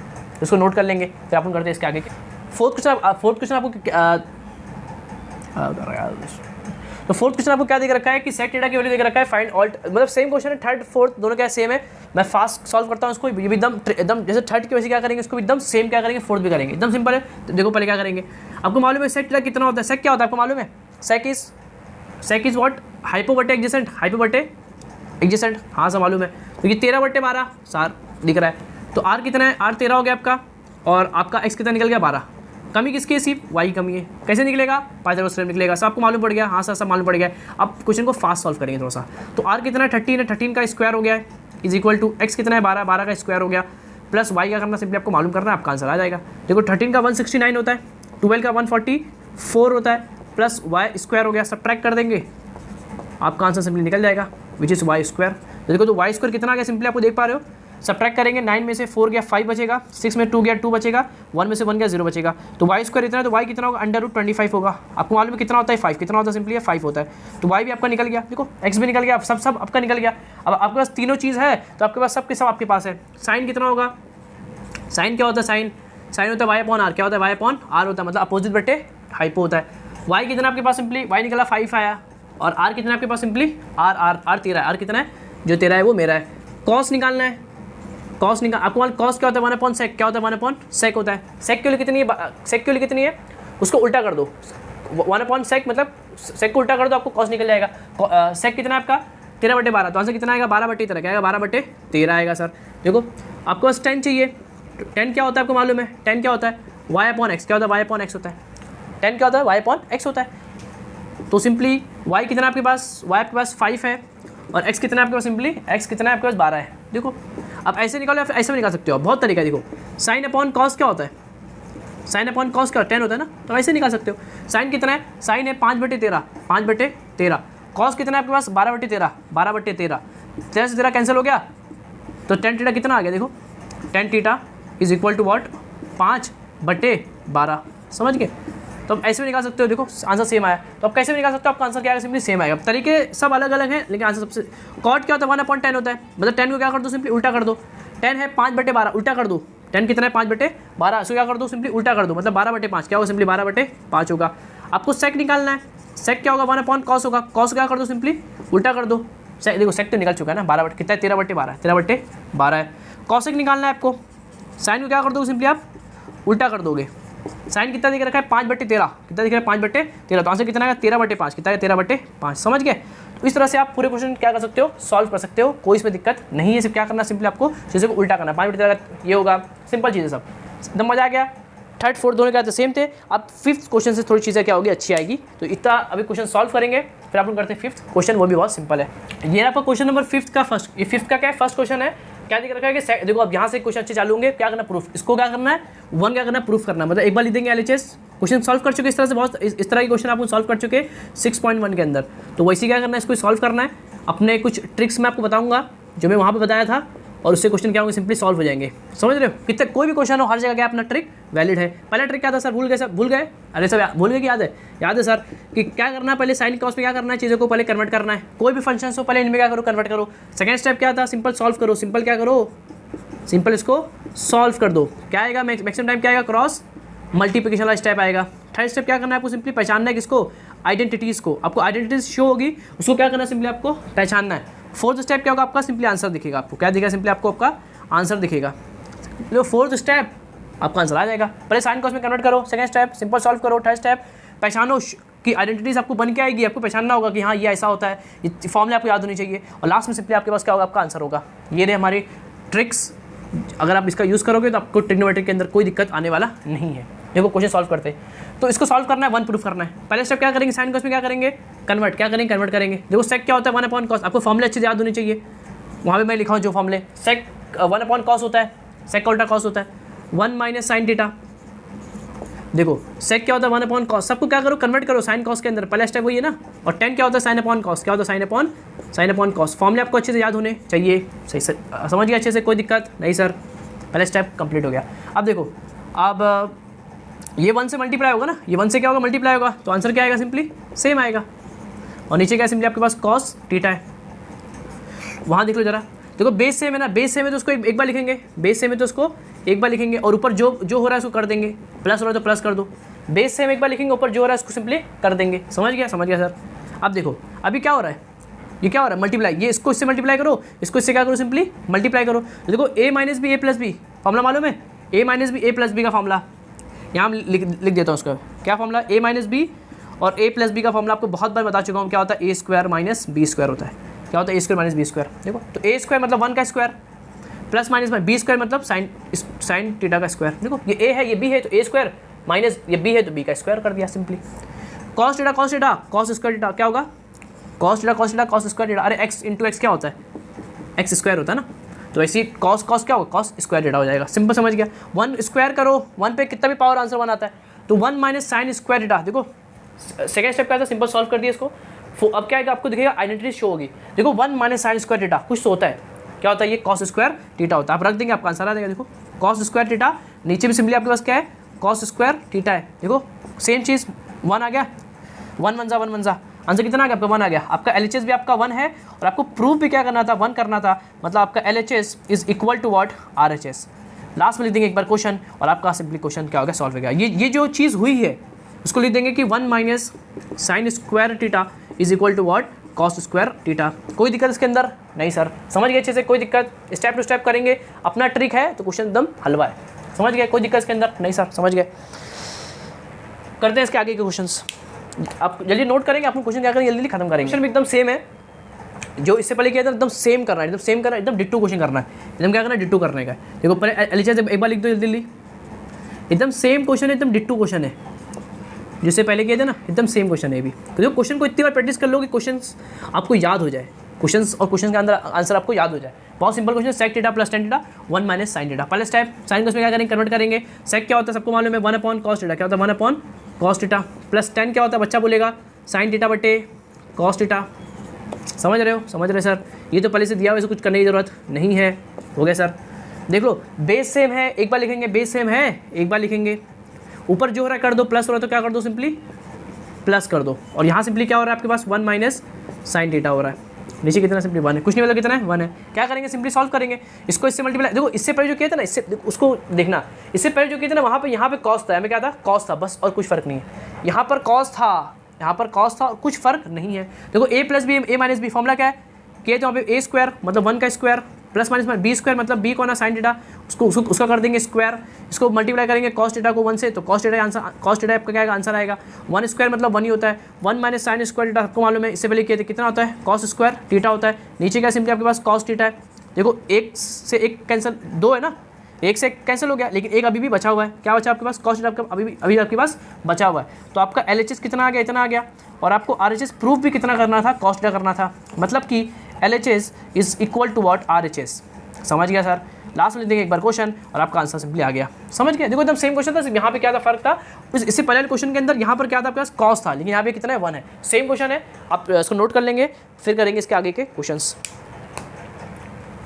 इसको नोट कर लेंगे फिर अपन करते हैं इसके आगे। फोर्थ क्वेश्चन आपको तो फोर्थ क्वेश्चन आपको क्या देख रखा है कि सेक थीटा की वैल्यू देख रखा है, फाइंड ऑल्ट, मतलब सेम क्वेश्चन है, थर्ड फोर्थ दोनों क्या सेम है। मैं फास्ट सॉल्व करता हूँ इसको, ये भी एकदम जैसे थर्ड की वैसे क्या करेंगे, इसको एकदम सेम क्या करेंगे, फोर्थ भी करेंगे, एकदम सिंपल है। तो देखो पहले क्या करेंगे, आपको मालूम है सेक थीटा कितना होता है, सेक क्या होता है आपको मालूम है, सेक इज व्हाट, हाइपो बटे एडजेसेंट, हाइपो बटे एडजेसेंट, हाँ सर मालूम है। तो ये 13/12 सार दिख रहा है, तो आर कितना है, आर 13 हो गया आपका, और आपका एक्स कितना निकल गया 12, कमी किसकी है सिर्फ वाई कमी है, कैसे निकलेगा पाइथागोरस थ्योरम निकलेगा, सब आपको मालूम पड़ गया, हाँ सर सब मालूम पड़ गया। अब क्वेश्चन को फास्ट सॉल्व करेंगे थोड़ा सा। तो आर कितना है 13 है, 13 का स्क्वायर हो गया है इज इक्वल टू एक्स कितना है 12, 12 का स्क्वायर हो गया, प्लस वाई का करना सिंपली आपको मालूम करना है, आपका आंसर आ जाएगा। देखो 13 का 169 होता है, 12 का 144 होता है, प्लस वाई स्क्वायर हो गया, सब्ट्रैक्ट कर देंगे आपका आंसर सिंपली निकल जाएगा विच इज़ वाई स्क्वायर। तो देखो तो वाई स्क्वायर कितना आ गया सिंपली आपको देख पा रहे हो, सब्ट्रैक्ट करेंगे 9 में से 4 गया 5 बचेगा, 6 में 2 गया 2 बचेगा, 1 में से 1 गया 0 बचेगा। तो वाई स्क्वायर इतना है तो वाई कितना होगा √25 होगा, आपको मालूम है कितना होता है 5, कितना होता है सिंपली 5 होता है, तो वाई भी आपका निकल गया, देखो एक्स भी निकल गया, सब आपका निकल गया। अब आपके पास तीनों चीज़ है तो आपके पास सब आपके पास है। साइन कितना होगा, साइन क्या होता है, साइन होता है वाई अपॉन आर, क्या होता है वाई अपॉन आर होता है, मतलब अपोजिट बटे हाइपो होता है। वाई कितना आपके पास सिंपली, वाई निकला 5 आया, और आर कितना आपके पास सिंपली आर 13 है, आर कितना है जो 13 है वो मेरा है। कॉस निकालना है, कॉस निकाल, आपको मालूम कॉस क्या होता है 1/sec, क्या होता है 1/sec होता है, सेक की वैल्यू कितनी है, सेक की वैल्यू कितनी है उसको उल्टा कर दो, 1/sec मतलब सेक को उल्टा कर दो आपको कॉस निकल जाएगा। सेक कितना है आपका 13/12, तो आंसर कितना आएगा 12/13, क्या आएगा 12/13 आएगा सर। देखो आपको बस 10 चाहिए, 10 क्या होता है आपको मालूम है, 10 क्या होता है y/x, क्या होता है y/x होता है, 10 क्या होता है y/x होता है। तो सिंपली y कितना आपके पास, y आपके पास 5 है, और x कितना आपके पास सिंपली, x कितना है आपके पास 12 है। देखो अब ऐसे निकालो या फिर ऐसे भी निकाल सकते हो, बहुत तरीका। देखो साइन अपॉन कॉस क्या होता है, साइन अपॉन कॉस क्या 10 होता है ना, तो ऐसे निकाल सकते हो। साइन कितना है, साइन है 5/13, 5/13, कॉस कितना है आपके पास 12/13, 12/13, 13 से 13 कैंसिल हो गया, तो tan थीटा कितना आ गया, देखो tan theta is equal to what 5/12, समझ गए। तो अब ऐसे भी निकाल सकते हो, देखो आंसर सेम आया। तो अब कैसे भी निकाल सकते हो, आपका आंसर क्या आएगा सिंपली सेम आएगा। तरीके सब अलग अलग हैं लेकिन आंसर सबसे, कॉट क्या होता है 1/10 होता है, मतलब 10 को क्या कर दो सिंपली उल्टा कर दो, 10 है 5/12 उल्टा कर दो, 10 कितना है 5/12, इसको क्या कर दो सिंपली उल्टा कर दो, मतलब 12/5 क्या होगा सिंपली 12/5 होगा। आपको सेक निकालना है, सेक क्या होगा 1/cos होगा, कॉस क्या कर दो सिंपली उल्टा कर दो, देखो सेक तो निकल चुका है ना 12 कितना है 13/12, 13/12 है। कॉसेक निकालना है आपको, साइन को क्या कर दोगे सिंपली आप उल्टा कर दोगे, साइन कितना दिख रखा है 5/13, कितना दिख रहा है 5/13, तो आंसर कितना आएगा 13/5, कितना है 13/5, समझ गए। तो इस तरह से आप पूरे क्वेश्चन क्या कर सकते हो, सॉल्व कर सकते हो, कोई इसमें दिक्कत नहीं है। सिर्फ क्या करना, सिंपली आपको चीज़ों को उल्टा करना, 5 मिनट तक ये होगा, सिंपल चीज़ें सब, एकदम मजा आ गया। थर्ड फोर्थ दोनों क्या सेम थे। अब फिफ्थ क्वेश्चन से थोड़ी चीज़ें क्या होगी, अच्छी आएगी। तो इतना अभी क्वेश्चन सॉल्व करेंगे, फिर आप लोग करते हैं फिफ्थ क्वेश्चन, वो भी बहुत सिंपल है। ये आपका क्वेश्चन नंबर फिफ्थ का फर्स्ट, ये फिफ्थ का क्या है, फर्स्ट क्वेश्चन है। क्या दिख रखा है कि देखो अब यहाँ से क्वेश्चन अच्छे चालू होंगे, क्या करना, प्रूफ। इसको क्या करना है, 1 क्या करना है, प्रूफ करना। मतलब एक बार लिख देंगे LHS, क्वेश्चन सॉल्व कर चुके इस तरह से, बहुत इस तरह के क्वेश्चन आप सॉल्व कर चुके 6.1 के अंदर। तो वैसे क्या करना है, इसको सॉल्व करना है। अपने कुछ ट्रिक्स मैं आपको बताऊंगा जो मैं वहाँ पे बताया था, और उससे क्वेश्चन क्या होंगे, सिंपली सॉल्व हो जाएंगे। समझ रहे हो, कितने कोई भी क्वेश्चन हो, हर जगह क्या अपना ट्रिक वैलिड है। पहला ट्रिक क्या था सर, भूल गए सर, भूल गए, अरे सर भूल गए कि याद है, याद है सर कि क्या करना है, पहले साइन कॉस में क्या करना है, चीज़ों को पहले कन्वर्ट करना है। कोई भी फंक्शन हो पहले इनमें क्या करो, कन्वर्ट करो। सेकंड स्टेप क्या था, सिंपल सॉल्व करो। सिंपल क्या करो, सिंपल इसको सॉल्व कर दो। क्या आएगा, मैक्सिमम टाइम क्या आएगा, क्रॉस मल्टीप्लिकेशन वाला स्टेप आएगा। थर्ड स्टेप क्या करना है आपको, सिंपली पहचानना है किसको, आइडेंटिटीज़ को। आपको आइडेंटिटीज शो होगी, उसको क्या करना है, सिंपली आपको पहचानना है। फोर्थ स्टेप क्या होगा आपका, सिंपली आंसर दिखेगा आपको। क्या दिखेगा, सिंपली आपको आपका आंसर दिखेगा। जो फोर्थ स्टेप आपका आंसर आ जाएगा। पहले साइन कॉस में कन्वर्ट करो, सेकंड स्टेप सिंपल सॉल्व करो, थर्ड स्टेप पहचानो कि आइडेंटिटीज आपको बन के आएगी, आपको पहचानना होगा कि हाँ ये ऐसा होता है, ये फॉर्मूला आपको याद होनी चाहिए। और लास्ट में सिंपली आपके पास क्या होगा, आपका आंसर होगा। ये रहे हमारे ट्रिक्स, अगर आप इसका यूज़ करोगे तो आपको ट्रिग्नोमेट्री के अंदर कोई दिक्कत आने वाला नहीं है। देखो क्वेश्चन सॉल्व करते हैं, तो इसको सॉल्व करना है, 1 प्रूफ करना है। पहले स्टेप क्या करेंगे, साइन कॉस में क्या करेंगे, कन्वर्ट, क्या करेंगे, कन्वर्ट करेंगे। देखो सेक क्या होता है, 1/cos, आपको फॉर्मूले अच्छे से याद होने चाहिए। वहाँ पे मैं लिखा हूँ जो फॉर्मूले, सेक 1/cos होता है, सेक का उल्टा कॉस होता है, 1 माइनस साइन थीटा। देखो सेक क्या होता है, 1/cos, सबको क्या करो, कन्वर्ट करो साइन कॉस के अंदर, पहला स्टेप वही है ना। और 10 क्या होता है, sin/cos, क्या होता है, sin/cos। फॉर्मूले आपको अच्छे से याद होने चाहिए। सही से समझ गया अच्छे से, कोई दिक्कत नहीं सर, पहला स्टेप कंप्लीट हो गया। अब देखो, अब ये 1 से मल्टीप्लाई होगा ना, ये 1 से क्या होगा, मल्टीप्लाई होगा, तो आंसर क्या आएगा, सिंपली सेम आएगा। और नीचे क्या, सिंपली आपके पास cos थीटा है। वहाँ देख लो जरा, देखो बेस सेम है ना, बेस सेम है तो उसको एक बार लिखेंगे, बेस सेम है तो उसको एक बार लिखेंगे, और ऊपर जो हो रहा है उसको कर देंगे, प्लस हो रहा है तो प्लस कर दो। बेस सेम एक बार लिखेंगे, ऊपर जो हो रहा है उसको सिंपली कर देंगे। समझ गया सर। अब देखो अभी क्या हो रहा है, ये क्या हो रहा है, मल्टीप्लाई, ये इसको इससे मल्टीप्लाई करो, इसको इससे क्या करो, सिंपली मल्टीप्लाई करो। देखो a minus b a plus b, formula मालूम है, a minus b a plus b का फॉर्मूला यहाँ लिख देता हूँ उसका, क्या फॉर्मूला, a माइनस बी और a प्लस बी का फॉर्मूला आपको बहुत बार बता चुका हूँ, क्या होता है, a² माइनस b² होता है। क्या होता है, a² माइनस b²। देखो तो a² मतलब 1 का स्क्वायर, प्लस माइनस में b² मतलब साइन थीटा का स्क्वायर। देखो ये a है, ये b है, तो a² माइनस ये b है तो b का स्क्वायर कर दिया simply. cos theta cos square theta क्या होगा, cos theta cos square theta. अरे x इंटू एक्स क्या होता है, x स्क्वायर होता है ना, तो ऐसी cos क्या होगा, cos स्क्वायर थीटा हो जाएगा। सिंपल समझ गया। 1 स्क्वायर करो, 1 पे कितना भी पावर आंसर 1 आता है, तो 1 माइनस साइन स्क्वायर थीटा। देखो सेकंड स्टेप क्या था, सिंपल सॉल्व कर दिया इसको। अब क्या आएगा, आपको दिखेगा आइडेंटिटी शो होगी। देखो 1 माइनस साइन स्क्वायर थीटा कुछ तो होता है, क्या होता है, ये cos स्क्वायर थीटा होता है। आप रख देंगे, आपका आंसर आ जाएगा। देखो cos स्क्वायर थीटा, नीचे भी सिंपली आपके पास क्या है, cos स्क्वायर थीटा है। देखो सेम चीज़, 1 आ गया, 1 1 जा, आंसर कितना आ गया, आपका 1 आ गया। आपका LHS भी आपका 1 है, और आपको प्रूफ भी क्या करना था, 1 करना था। मतलब आपका LHS is equal to what, RHS। Last में लिख देंगे एक बार क्वेश्चन, और आपका सिंपली क्वेश्चन क्या होगा, सॉल्व हो गया। ये जो चीज़ हुई है उसको लिख देंगे कि 1 minus sine square theta is equal to what, cos square theta. कोई दिक्कत इसके अंदर नहीं सर, समझ गए अच्छे से, कोई दिक्कत, स्टेप टू स्टेप करेंगे, अपना ट्रिक है तो क्वेश्चन एकदम हलवा है। समझ गए, कोई दिक्कत इसके अंदर नहीं सर, समझ गए। करते हैं इसके आगे के क्वेश्चंस, आप जल्दी नोट करेंगे, आप क्वेश्चन क्या करेंगे, जल्दी खत्म करेंगे। क्वेश्चन भी एकदम सेम है, जो इससे पहले किया था एकदम सेम करना है, एकदम सेम करना है, एकदम डिट्टू क्वेश्चन करना है, एकदम क्या करना है, डिट्टू करने का है। देखो पहले LHS एक बार लिख दो जल्दी, एकदम सेम क्वेश्चन है, एकदम डिट्टू क्वेश्चन है, जिससे पहले किए थे ना, एकदम सेम क्वेश्चन है भी। तो क्वेश्चन को इतनी बार प्रैक्टिस कर लो कि क्वेश्चन आपको याद हो जाए, क्वेश्चन और क्वेश्चन के अंदर आंसर आपको याद हो जाए। बहुत simple question, sec theta plus tan theta 1 minus sine theta. पहले स्टेप साइन को इसमें क्या करेंगे, कन्वर्ट करेंगे। सेक क्या होता है सबको मालूम है, 1/cos थीटा। क्या होता है, 1/cos थीटा। प्लस 10 क्या होता है, बच्चा बोलेगा साइन थीटा बटे cos थीटा। समझ रहे हो सर, ये तो पहले से दिया हुआ, इसे कुछ करने की ज़रूरत नहीं है। हो गया सर। देख लो बेस सेम है, एक बार लिखेंगे, बेस सेम है एक बार लिखेंगे, ऊपर जो हो रहा है कर दो, प्लस हो रहा है तो क्या कर दो, सिंपली प्लस कर दो। और यहाँ सिंपली क्या हो रहा है आपके पास, 1 माइनस साइन थीटा हो रहा है। नीचे कितना, सिंपली 1 है, कुछ नहीं, मतलब कितना है, 1 है। क्या करेंगे, सिंपली सॉल्व करेंगे इसको, इससे मल्टीप्लाई। देखो इससे पहले जो किया था ना, इससे उसको देखना, इससे पहले जो किया था ना, वहाँ पे यहाँ पे कॉस था, हमें क्या था, कॉस था बस, और कुछ फर्क नहीं है। यहाँ पर कॉस था, यहाँ पर कॉस था, कुछ फर्क नहीं है। देखो a plus b, a minus b, formula क्या है, किया तो वहाँ पे a स्क्वायर मतलब 1 का स्क्वायर प्लस माइनस में बी स्क्वायर मतलब बी को ना साइन थीटा उसका कर देंगे स्क्वायर, इसको मल्टीप्लाई करेंगे कॉस थीटा को 1 से, तो cos theta answer, cos theta आपका क्या आएगा, आंसर आएगा 1 स्क्वायर मतलब 1 ही होता है, 1 माइनस साइन स्क्वायर थीटा आपको मालूम है, इससे पहले किए थे कितना होता है कॉस स्क्वायर थीटा होता है, नीचे क्या सिंपली आपके पास कॉस थीटा है। देखो एक से एक कैंसिल, 2 है ना, एक से कैंसिल हो गया, लेकिन एक अभी भी बचा हुआ है, क्या बचा आपके पास कॉस थीटा आपका अभी आपके पास बचा हुआ है, तो आपका LHS कितना आ गया, इतना आ गया, और आपको RHS प्रूफ भी कितना करना था, कॉस थीटा करना था, मतलब कि LHS is equal to what RHS। समझ गया सर, लास्ट में लिख देंगे एक बार क्वेश्चन और आपका आंसर सिंपली आ गया, समझ गया। देखो एकदम सेम क्वेश्चन था, सिर्फ यहाँ पे क्या था फर्क था, इससे पहले क्वेश्चन के अंदर यहाँ पर क्या था आपके पास कॉस था, लेकिन यहाँ पे कितना है 1 है, सेम क्वेश्चन है, आप इसको नोट कर लेंगे फिर करेंगे इसके आगे के क्वेश्चंस।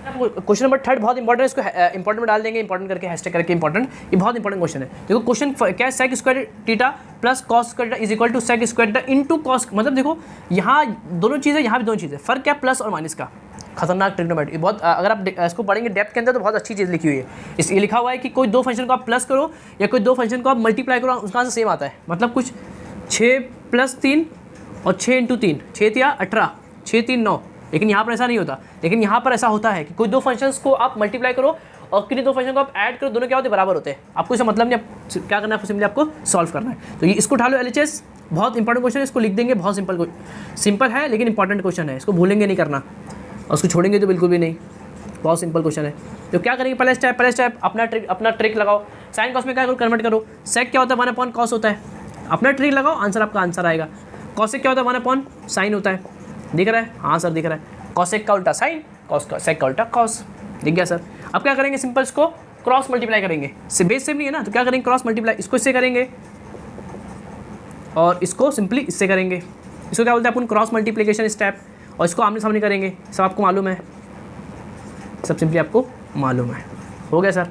क्वेश्चन नंबर 3 बहुत इंपॉर्टेंट है, इसको इंपॉर्टेंट में डाल देंगे, इंपॉर्टेंट करके हैशटैग करके इंपॉर्टेंट, ये बहुत इंपॉर्टेंट क्वेश्चन है। देखो क्वेश्चन क्या है, sec square theta plus cos square theta is equal to sec square theta into cos, मतलब देखो यहाँ दोनों चीज़ें, यहाँ भी दोनों चीज़ें, फर्क क्या प्लस और माइनस का, खतरनाक ट्रिग्नोमेट्री, बहुत अगर आप इसको पढ़ेंगे डेप्थ के अंदर तो बहुत अच्छी चीज़ लिखी हुई है। ये लिखा हुआ है कि कोई 2 फंक्शन को आप प्लस करो या कोई 2 फंक्शन को आप मल्टीप्लाई करो, उसका आंसर सेम आता है, मतलब कुछ 6 + 3 और 6 × 3 6 या 18 6 3 9, लेकिन यहाँ पर ऐसा नहीं होता, लेकिन यहाँ पर ऐसा होता है कि कोई 2 फंक्शंस को आप मल्टीप्लाई करो और किन्हीं 2 फंक्शन को आप ऐड करो, दोनों क्या होते हैं बराबर होते हैं, आपको इसका मतलब नहीं, आप क्या करना है सिंपली आपको सॉल्व करना है। तो ये इसको उठा लो LHS, बहुत इंपॉर्टेंट क्वेश्चन है, इसको लिख देंगे, बहुत सिंपल है लेकिन इंपॉर्टेंट क्वेश्चन है, इसको भूलेंगे नहीं करना और उसको छोड़ेंगे तो बिल्कुल भी नहीं, बहुत सिंपल क्वेश्चन है। तो क्या करेंगे पहले स्टेप अपना ट्रिक लगाओ, साइन कॉस में क्या करो कन्वर्ट करो, सेक क्या होता है 1/cos होता है, अपना ट्रिक लगाओ आंसर आपका आंसर आएगा। कॉसेक क्या होता है 1/sin होता है, दिख रहा है, हाँ सर दिख रहा है, कॉसेक का उल्टा साइन, कॉस का सेक का उल्टा कॉस, दिख गया सर। अब क्या करेंगे सिंपल इसको क्रॉस मल्टीप्लाई करेंगे, बेस सेम नहीं है ना, तो क्या करेंगे क्रॉस मल्टीप्लाई, इसको इससे करेंगे और इसको सिंपली इससे करेंगे, इसको क्या बोलते हैं अपन क्रॉस मल्टीप्लिकेशन स्टेप, और इसको आमने सामने करेंगे, सब आपको मालूम है, सब सिंपली आपको मालूम है, हो गया सर।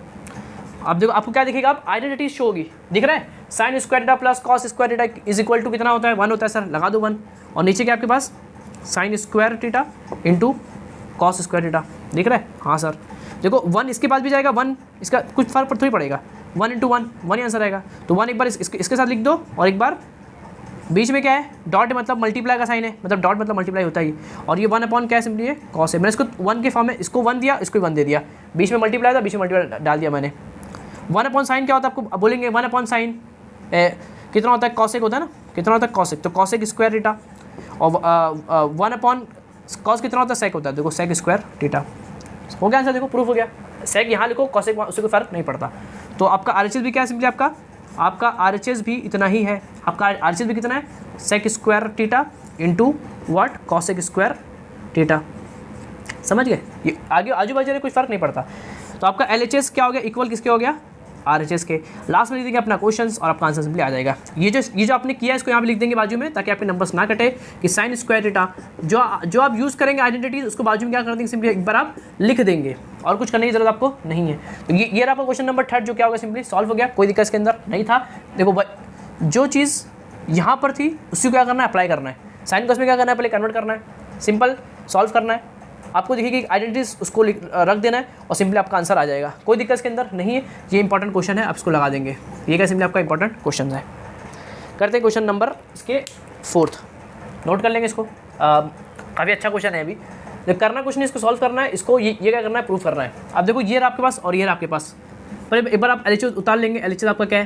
अब देखो आपको क्या दिखेगा, आप आइडेंटिटी शो होगी, दिख रहा है sine square theta plus cos square theta is equal to कितना होता है 1 होता है सर, लगा दो 1, और नीचे क्या आपके पास sine square theta into cos square theta, दिख रहा है, हाँ सर। देखो 1 इसके पास भी जाएगा, 1 इसका कुछ फर्क पर थोड़ी पड़ेगा, 1 × 1 ही आंसर आएगा, तो 1 एक बार इसके साथ लिख दो और एक बार बीच में क्या है डॉट, मतलब मल्टीप्लाई का साइन है, मतलब डॉट मतलब मल्टीप्लाई होता है, और ये 1/, क्या है सिंपली है कॉस है, मैंने इसको 1 के फॉर्म में इसको 1 दिया, इसको 1 दे दिया, बीच में मल्टीप्लाई था, बीच में मल्टीप्लाई डाल दिया मैंने। 1/sin क्या होता है आपको बोलेंगे, 1/sin कितना होता है कॉसेक होता है ना, कितना होता है कॉसेक, तो कॉसेक स्क्वायर थीटा, और 1/cos कितना होता है सेक होता है, देखो सेक स्क्वायर थीटा, हो गया आंसर, देखो प्रूफ हो गया, सेक यहाँ लिखो कॉसेक उससे कोई फर्क नहीं पड़ता। तो आपका RHS भी क्या है सिंपली आपका RHS भी इतना ही है, आपका RHS भी कितना है sec square theta into what cosec square theta, समझ गए, ये आगे आजू बाजू कुछ फर्क नहीं पड़ता। तो आपका LHS क्या हो गया, इक्वल किसके हो गया RHS के। लास्ट में लिख देंगे अपना क्वेश्चंस और आपका आंसर सिंपली आ जाएगा। ये जो आपने किया है इसको यहाँ पे लिख देंगे बाजू में, ताकि आपके नंबर्स ना कटे, कि साइन स्क्वायर थीटा जो आप यूज़ करेंगे आइडेंटिटीज, उसको बाजू में क्या कर देंगे सिंपली एक बार आप लिख देंगे, और कुछ करने की जरूरत आपको नहीं है। तो ये आपका क्वेश्चन नंबर 3 जो क्या होगा सिंपली सॉल्व हो गया, कोई दिक्कत इसके अंदर नहीं था। देखो जो चीज़ यहाँ पर थी उसी को क्या करना है अप्लाई करना है, साइन कॉस में क्या करना है पहले कन्वर्ट करना है, सिंपल सॉल्व करना है, आपको देखिए कि आइडेंटिटीज उसको रख देना है और सिंपली आपका आंसर आ जाएगा, कोई दिक्कत इसके अंदर नहीं है। ये इंपॉर्टेंट क्वेश्चन है, आप इसको लगा देंगे, ये क्या सिंपली आपका इंपॉर्टेंट क्वेश्चन है। करते हैं क्वेश्चन नंबर इसके 4, नोट कर लेंगे इसको, काफ़ी अच्छा क्वेश्चन है। अभी जब करना कुछ नहीं, इसको सॉल्व करना है, इसको ये क्या करना है प्रूफ करना है। अब देखो ये रहा आपके पास और ये रहा आपके पास, पर एक बार आप LHS उतार लेंगे। LHS आपका क्या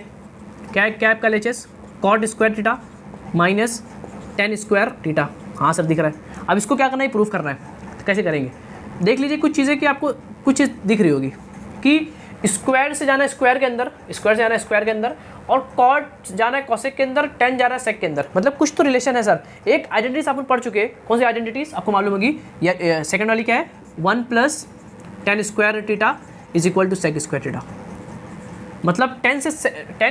है आपका LHS cot square theta minus tan square theta, हाँ सर दिख रहा है। अब इसको क्या करना है प्रूफ करना है, तो कैसे करेंगे देख लीजिए, कुछ चीज़ें कि आपको कुछ चीज़ दिख रही होगी कि स्क्वायर से जाना है स्क्वायर के अंदर, स्क्वायर से जाना है स्क्वायर के अंदर, और कॉट जाना है कॉसेक के अंदर, tan जा रहा है सेक के अंदर, मतलब कुछ तो रिलेशन है सर। एक आइडेंटिटीज आप पढ़ चुके हैं, कौन सी आइडेंटिटीज आपको मालूम होगी, या सेकंड वाली क्या है 1 + tan square theta is equal to sec square theta, मतलब tan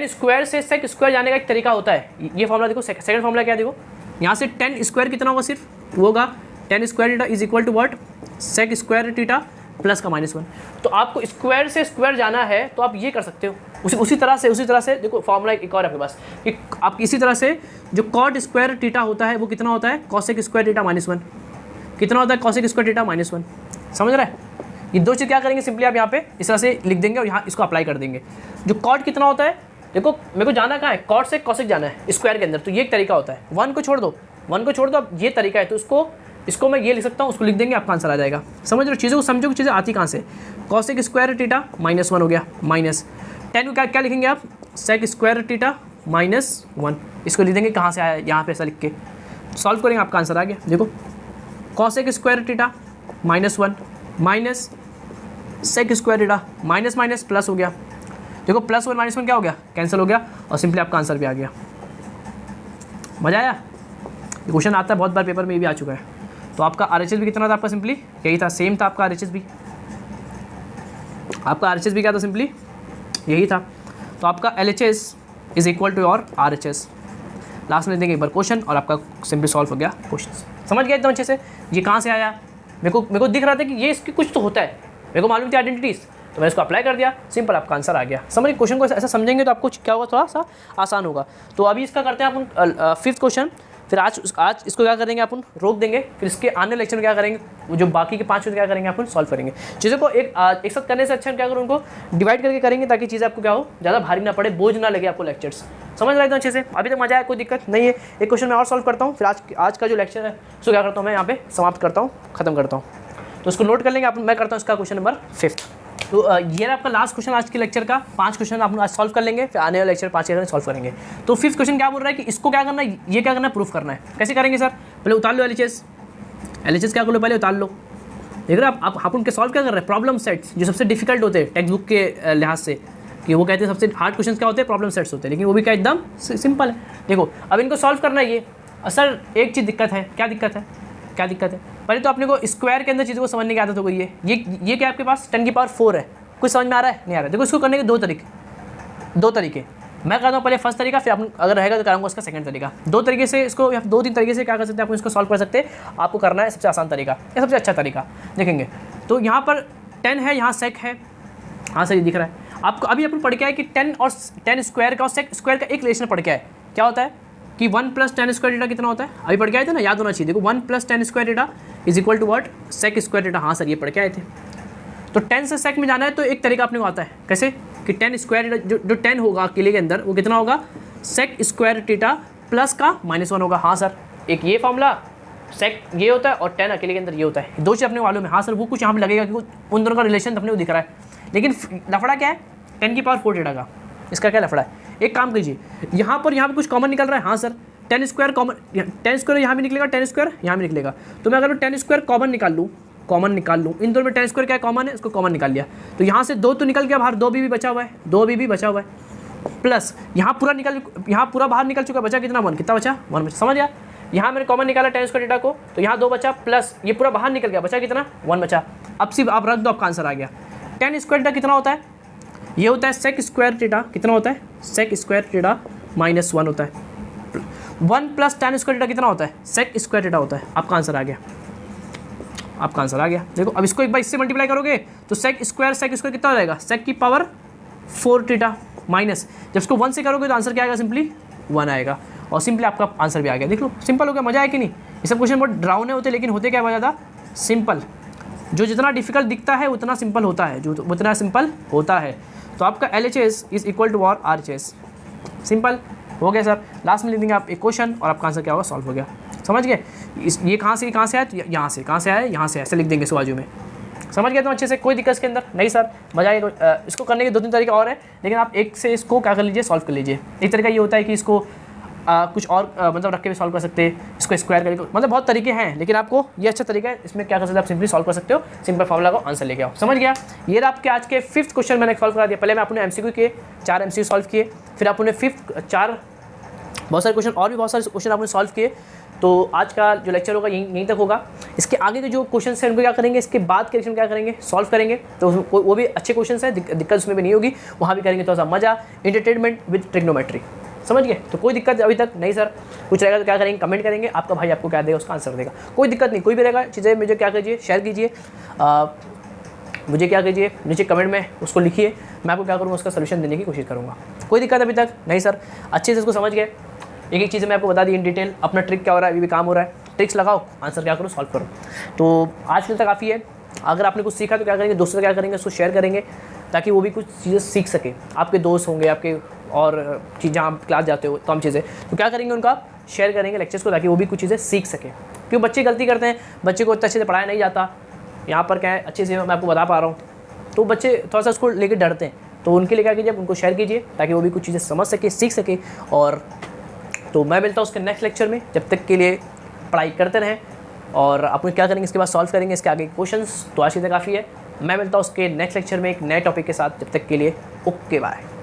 स्क्वायर से सेक स्क्वायर जाने का एक तरीका होता है। ये फॉर्मूला देखो, सेकंड फॉर्मूला क्या देखो, यहाँ से tan स्क्वायर कितना होगा, सिर्फ वो होगा tan square theta is equal to what sec square theta plus का -1। तो आपको स्क्वायर से स्क्वायर जाना है तो आप ये कर सकते हो, उसी तरह से देखो फॉर्मूला एक और आपके पास कि आप इसी तरह से जो कॉट स्क्वायर थीटा होता है वो कितना होता है कॉसेक स्क्वायर थीटा -1, कितना होता है कॉसेक स्क्वायर थीटा -1, समझ रहा है। ये दो चीज़ क्या करेंगे सिंपली आप यहाँ पे इस तरह से लिख देंगे और यहाँ इसको अप्लाई कर देंगे। जो कॉट कितना होता है, देखो मेरे को जाना कहाँ है, कॉट से कॉसेक जाना है स्क्वायर के अंदर, तो ये एक तरीका होता है। 1 को छोड़ दो, अब ये तरीका है, तो उसको इसको मैं ये लिख सकता हूँ, उसको लिख देंगे, आपका आंसर आ जाएगा। समझ रहे हो चीज़ों को, समझो कि चीज़ें आती कहाँ से। कॉसेक स्क्वायर थीटा -1 हो गया, माइनस 10 को क्या लिखेंगे आप, सेक स्क्वायर थीटा -1, इसको लिख देंगे, कहाँ से आया, यहाँ पे ऐसा लिख के सॉल्व करेंगे, आपका आंसर आ गया। देखो cosec square theta -1 minus sec square theta minus minus plus हो गया। देखो प्लस वन माइनस वन क्या हो गया, कैंसिल हो गया, और सिंपली आपका आंसर भी आ गया। मजा आया। ये क्वेश्चन आता है बहुत बार पेपर में, ये भी आ चुका है। तो आपका RHS भी कितना था आपका, सिंपली यही था, सेम था आपका RHS भी। आपका RHS भी क्या था, सिंपली यही था। तो आपका LHS is equal to your RHS। Last में देंगे एक बार क्वेश्चन और आपका सिंपली सॉल्व हो गया क्वेश्चन। समझ गया एकदम अच्छे से। ये कहाँ से आया, मेरे को दिख रहा था कि ये इसकी कुछ तो होता है, मेरे को मालूम थी आइडेंटिटीज़, तो मैं इसको अप्लाई कर दिया, सिंपल आपका आंसर आ गया। समझिए क्वेश्चन को ऐसा समझेंगे तो आपको क्या होगा, थोड़ा सा आसान होगा। तो अभी इसका करते हैं अपन 5th क्वेश्चन। फिर आज इसको क्या करेंगे, अपन रोक देंगे, फिर इसके आने लेक्चर में क्या करेंगे, जो बाकी के 5 क्या करेंगे, अपन सॉल्व करेंगे। चीज़ों को एक साथ करने से अच्छा क्या करूँ, उनको डिवाइड करके करेंगे, ताकि चीज़ें आपको क्या हो, ज़्यादा भारी ना पड़े, बोझ ना लगे आपको लेक्चर्स। समझ रहे हैं अच्छे से, अभी तक मजा आया, कोई दिक्कत नहीं है। एक क्वेश्चन मैं और सॉल्व करता हूँ, फिर आज का जो लेक्चर है उसको क्या करता हूँ, मैं यहाँ पे समाप्त करता हूँ, खत्म करता हूँ। तो उसको नोट कर लेंगे आप, मैं करता हूँ इसका क्वेश्चन नंबर 5th। तो ये रहा आपका लास्ट क्वेश्चन आज के लेक्चर का। 5 क्वेश्चन आप आज सॉल्व कर लेंगे, फिर आने वाले लेक्चर 5 के सॉल्व करेंगे। तो 5th क्वेश्चन क्या बोल रहा है कि इसको क्या करना है, ये क्या करना है, प्रूफ करना है। कैसे करेंगे सर, पहले उतार लो LHS क्या कर लो, पहले उतार लो। देख रहे हो आप उनके सॉल्व क्या कर रहे हैं, प्रॉब्लम सेट्स, जो सबसे डिफिकल्ट होते हैं टेक्स्ट बुक के लिहाज से, कि वो कहते हैं सबसे हार्ड क्वेश्चन क्या होते हैं, प्रॉब्लम सेट्स होते हैं, लेकिन वो भी क्या एकदम सिंपल है। देखो अब इनको सॉल्व करना है। ये सर एक चीज़ दिक्कत है, क्या दिक्कत है, क्या दिक्कत है, पहले तो अपने को स्क्वायर के अंदर चीज़ों को समझने की आदत हो गई है। ये क्या आपके पास 10 की पावर 4 है, कुछ समझ में आ रहा है, नहीं आ रहा है। देखो इसको करने के दो तरीके मैं कहता हूँ, पहले फर्स्ट तरीका, फिर आप अगर रहेगा तो कराऊंगा उसका सेकंड तरीका। 2 तरीके से इसको, या 2-3 तरीके से क्या कर सकते हैं, आप इसको सॉल्व कर सकते हैं। आपको करना है सबसे आसान तरीका या सबसे अच्छा तरीका, देखेंगे तो यहाँ पर 10 है, यहाँ सेक है, हाँ सर ये दिख रहा है आपको। अभी अपन पढ़ के आए कि 10 और 10 स्क्वायर का और सेक स्क्वायर का एक रिलेशन पढ़ के आए, क्या होता है कि 1 + 10 स्क्वायर थीटा कितना होता है, अभी पढ़ के आए थे ना, याद होना चाहिए। देखो 1 + 10 square theta is equal to what, sec square theta. हाँ सर ये पढ़ के आए थे। तो 10 से सेक में जाना है तो एक तरीका अपने को आता है, कैसे कि 10 स्क्वायर जो 10 होगा अकेले के अंदर, वो कितना होगा, सेक स्क्वायर थीटा प्लस का -1 होगा। हाँ सर एक ये फॉर्मूला, सेक ये होता है और 10 अकेले के अंदर ये होता है, 2 चीज़ अपने मालूम है। हाँ सर वो कुछ यहाँ पे लगेगा क्योंकि उन दोनों का रिलेशन अपने को दिख रहा है, लेकिन लफड़ा क्या है, 10 की पावर 4 थीटा का, इसका क्या लफड़ा है। एक काम कीजिए, यहाँ पर कुछ कॉमन निकल रहा है। हाँ सर 10 स्क्वायर कॉमन, 10 स्क्वायर यहाँ भी निकलेगा, 10 स्क्वायर यहाँ भी निकलेगा। तो मैं अगर 10 स्क्वायर कॉमन निकाल लूँ, इन दोनों में 10 स्क्वायर क्या कॉमन है, इसको कॉमन निकाल लिया, तो यहाँ से 2 तो निकल गया बाहर, 2 भी बचा हुआ है, 2 भी बचा हुआ है, प्लस यहाँ पूरा बाहर निकल चुका, बचा कितना 1, कितना बचा 1 बचा। समझ गया, यहाँ मैंने कॉमन निकाला 10 स्क्वायर थीटा को, तो यहाँ 2 बचा, प्लस ये पूरा बाहर निकल गया, बचा कितना 1 बचा। अब सिर्फ आप रख दो, आपका आंसर आ गया। 10 स्क्वायर थीटा कितना होता है, ये होता है सेक स्क्वायर थीटा, कितना होता है, सेक स्क्वायर थीटा -1 होता है। 1 + 10 स्क्वायर थीटा कितना होता है, सेक स्क्वायर थीटा होता है। आपका आंसर आ गया, आपका आंसर आ गया। देखो अब इसको एक बार इससे मल्टीप्लाई करोगे तो सेक स्क्वायर कितना हो जाएगा, सेक की पावर 4 थीटा माइनस, जब इसको 1 से करोगे तो आंसर क्या आएगा, सिंपली 1 आएगा, और सिंपली आपका आंसर भी आ गया। देख लो सिंपल हो गया, मजा आया कि नहीं। ये सब क्वेश्चन बहुत डरावने होते हैं, लेकिन होते क्या ज़्यादा सिंपल। जो जितना डिफिकल्ट दिखता है उतना सिंपल होता है, जो उतना सिंपल होता है। तो आपका LHS इज इक्वल टू और RHS, सिंपल हो गया सर। लास्ट में लिख देंगे आप एक क्वेश्चन और आपका आंसर क्या होगा, सॉल्व हो गया। समझ गए, ये कहाँ से आया, तो यहाँ से कहाँ से आया, यहाँ से ऐसे लिख देंगे इस बाजू में। समझ गए तो अच्छे से, कोई दिक्कत इसके अंदर नहीं सर, मजा आएगा। इसको करने के 2-3 तरीके और है, लेकिन आप एक से इसको क्या कर लीजिए, सॉल्व कर लीजिए। एक तरीका ये होता है कि इसको कुछ और मतलब रख के भी सॉल्व कर सकते हैं, इसको स्क्वायर करके, मतलब बहुत तरीके हैं, लेकिन आपको ये अच्छा तरीका है। इसमें क्या कर सकते हैं, आप सिंपली सॉल्व कर सकते हो, सिंपल फॉर्मूला को आंसर लेके आओ। समझ गया, ये आपके आज के 5th क्वेश्चन मैंने सॉल्व करा दिया। पहले मैं अपने MCQ किए, 4 MCQ सॉल्व किए, फिर आपने 4 बहुत सारे क्वेश्चन और भी बहुत सारे क्वेश्चन आपने सॉल्व किए। तो आज का जो लेक्चर होगा यहीं तक होगा। इसके आगे के जो क्वेश्चन हैं उनको क्या करेंगे, इसके बाद के क्वेश्चन क्या करेंगे, सॉल्व करेंगे। तो वो भी अच्छे क्वेश्चन हैं, दिक्कत उसमें भी नहीं होगी, वहाँ भी करेंगे। थोड़ा सा मजा, एंटरटेनमेंट विद ट्रिग्नोमेट्री। समझ गए, तो कोई दिक्कत अभी तक नहीं सर। कुछ रहेगा तो क्या करेंगे, कमेंट करेंगे, आपका भाई आपको क्या देगा उसका आंसर देगा, कोई दिक्कत नहीं। कोई भी रहेगा चीज़ें मुझे क्या कीजिए, शेयर कीजिए, मुझे क्या कीजिए, नीचे कमेंट में उसको लिखिए, मैं आपको क्या करूँगा उसका सोल्यूशन देने की कोशिश करूँगा। कोई दिक्कत अभी तक नहीं सर, अच्छे से इसको समझ गए। एक चीज़ मैं आपको बता दी इन डिटेल, अपना ट्रिक क्या हो रहा है, अभी भी काम हो रहा है, ट्रिक्स लगाओ, आंसर क्या करो, सॉल्व करो। तो आज के लिए तक काफ़ी है। अगर आपने कुछ सीखा तो क्या करेंगे, दोस्तों से क्या करेंगे, उसको शेयर करेंगे, ताकि वो भी कुछ चीज़ें सीख सके। आपके दोस्त होंगे, आपके और चीज़ जहाँ आप क्लास जाते हो तमाम चीज़ें, तो क्या करेंगे, उनका शेयर करेंगे लेक्चर्स को, ताकि वो भी कुछ चीज़ें सीख सके। क्यों बच्चे गलती करते हैं, बच्चे को अच्छे से पढ़ाया नहीं जाता, यहाँ पर क्या है अच्छे से मैं आपको बता पा रहा हूँ, तो बच्चे थोड़ा सा उसको लेकर डरते हैं। तो उनके लिए क्या कीजिए, उनको शेयर कीजिए ताकि वो भी कुछ चीज़ें समझ सके, सीख सके। और तो मैं मिलता हूँ उसके नेक्स्ट लेक्चर में, जब तक के लिए पढ़ाई करते रहें। और अपन क्या करेंगे इसके बाद, सॉल्व करेंगे इसके आगे क्वेश्चंस। तो आज की काफ़ी है, मैं मिलता हूँ उसके नेक्स्ट लेक्चर में एक नए टॉपिक के साथ। जब तक के लिए ओके बाय।